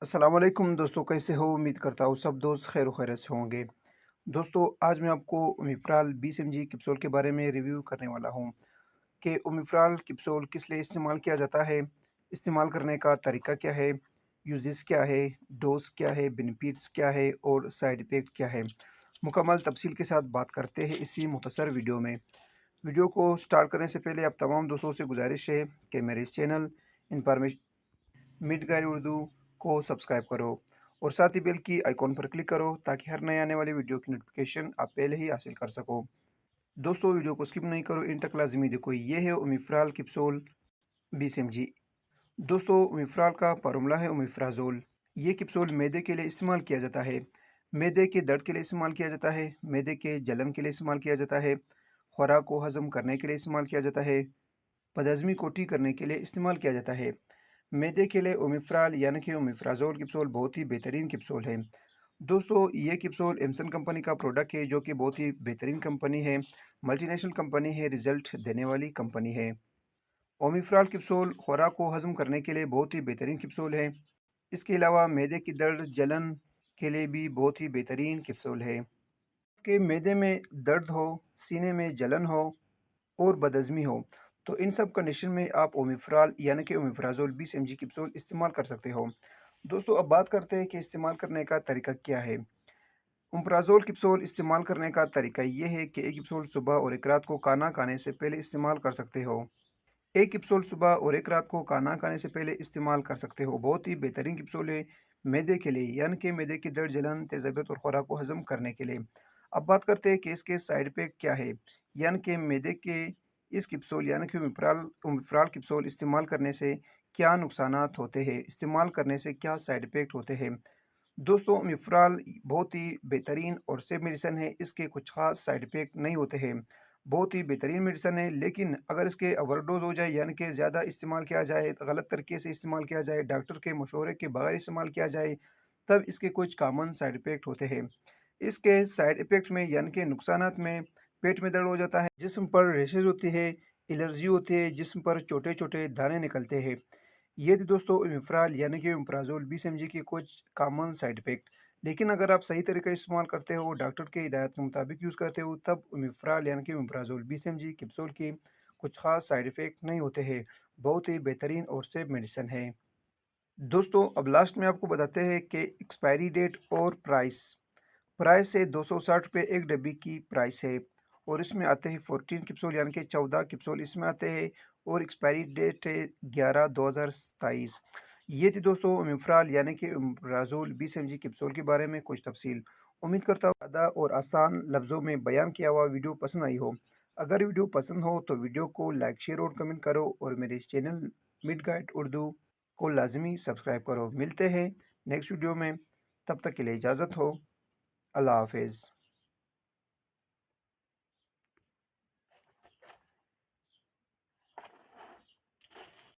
अस्सलाम वालेकुम दोस्तों, कैसे हो? उम्मीद करता हूँ सब दोस्त खैर खैरियत से होंगे। दोस्तों, आज मैं आपको ओमिप्राल 20 एमजी कैप्सूल के बारे में रिव्यू करने वाला हूँ कि ओमिप्राल कैप्सूल किस लिए इस्तेमाल किया जाता है, इस्तेमाल करने का तरीका क्या है, यूजेस क्या है, डोज क्या है, बेनिफिट्स क्या है और साइड इफ़ेक्ट क्या है। मुकम्मल तफसील के साथ बात करते हैं इसी मुख्तसर वीडियो में। वीडियो को स्टार्ट करने से पहले आप तमाम दोस्तों से गुजारिश है कि मेरे इस channel information mid guide Urdu को सब्सक्राइब करो और साथ ही बेल की आइकॉन पर क्लिक करो ताकि हर नए आने वाली वीडियो की नोटिफिकेशन आप पहले ही हासिल कर सको। दोस्तों, वीडियो को स्किप नहीं करो, इन तक लाजमी देखो। ये है ओमिफ्राल कैप्सूल 20 mg। दोस्तों, ओमिफ्राल का फार्मूला है ओमिफ्राजोल। ये कैप्सूल मैदे के लिए इस्तेमाल किया जाता है। मैदे के दर्द के लिए इस्तेमाल किया जाता है, मैदे के जलन के लिए इस्तेमाल किया जाता है, खुराक को हजम करने के लिए इस्तेमाल किया जाता है, बदहज़मी को ठीक करने के लिए इस्तेमाल किया जाता है। मैदे के लिए ओमिफ्राल यानी कि ओमिफ्राजोल कैप्सूल बहुत ही बेहतरीन कैप्सूल है। दोस्तों, ये कैप्सूल एमसन कंपनी का प्रोडक्ट है जो कि बहुत ही बेहतरीन कंपनी है, मल्टीनेशनल कंपनी है, रिजल्ट देने वाली कंपनी है। ओमिफ्राल कैप्सूल खुराक को हजम करने के लिए बहुत ही बेहतरीन कैप्सूल है। इसके अलावा मैदे की दर्द जलन के लिए भी बहुत ही बेहतरीन कैप्सूल है। कि मैदे में दर्द हो, सीने में जलन हो और बदहज़मी हो, तो इन सब कंडीशन में आप ओमिफ्राल यानी कि ओमिप्राज़ोल 20 mg कैप्सूल इस्तेमाल कर सकते हो। दोस्तों, अब बात करते हैं कि इस्तेमाल करने का तरीका क्या है। ओमिप्राज़ोल कैप्सूल इस्तेमाल करने का तरीका ये है कि एक कैप्सूल सुबह और एक रात को खाना खाने से पहले इस्तेमाल कर सकते हो। एक कैप्सूल सुबह और एक रात को खाना खाने से पहले इस्तेमाल कर सकते हो। बहुत ही बेहतरीन कैप्सूल है मैदे के लिए, यानी कि मैदे की दर्द, जलन, तेज़ाबियत और खुराक को हज़म करने के लिए। अब बात करते हैं कि इसके साइड इफ़ेक्ट क्या है, यानी कि मैदे के इस कैप्सूल यानी कि ओमिप्राल कैप्सूल इस्तेमाल करने से क्या नुकसानात होते हैं, इस्तेमाल करने से क्या साइड इफ़ेक्ट होते हैं। दोस्तों, ओमिप्राल बहुत ही बेहतरीन और सेफ मेडिसिन है, इसके कुछ ख़ास साइड इफ़ेक्ट नहीं होते हैं। बहुत ही बेहतरीन मेडिसिन है, लेकिन अगर इसके ओवरडोज़ हो जाए यानी कि ज़्यादा इस्तेमाल किया जाए, गलत तरीके से इस्तेमाल किया जाए, डॉक्टर के मशवरे के बगैर इस्तेमाल किया जाए, तब इसके कुछ कॉमन साइड इफ़ेक्ट होते हैं। इसके साइड इफ़ेक्ट में यानी कि नुकसानात में पेट में दर्द हो जाता है, जिस्म पर रैशेज़ होती है, एलर्जी होती है, जिस्म पर छोटे-छोटे दाने निकलते हैं। ये थी दोस्तों ओमिप्राल यानी कि ओमिप्राज़ोल 20 mg के कुछ कॉमन साइड इफ़ेक्ट। लेकिन अगर आप सही तरीके से इस्तेमाल करते हो, डॉक्टर के हिदायत के मुताबिक यूज़ करते हो, तब ओमिप्राल यानी कि ओमिप्राज़ोल 20 mg कैप्सूल की कुछ ख़ास साइड इफ़ेक्ट नहीं होते हैं। बहुत ही बेहतरीन और सेफ मेडिसिन है। दोस्तों, अब लास्ट में आपको बताते हैं कि एक्सपायरी डेट और प्राइस। प्राइस है ₹260 एक डब्बी की प्राइस है और इसमें आते हैं 14 कैप्सूल यानी कि 14 कैप्सूल इसमें आते हैं और एक्सपायरी डेट है 11/2027। ये थी दोस्तों ओमिफ्राल यानी कि ओमिप्राज़ोल 20 mg कैप्सूल के बारे में कुछ तफसील। उम्मीद करता हूँ सादा और आसान लफ्ज़ों में बयान किया हुआ वीडियो पसंद आई हो। अगर वीडियो पसंद हो तो वीडियो को लाइक, शेयर और कमेंट करो और मेरे इस चैनल मिड गाइड उर्दू को लाजमी सब्सक्राइब करो। मिलते हैं नेक्स्ट वीडियो में, तब तक के लिए इजाज़त हो। अल्लाह हाफ़िज़।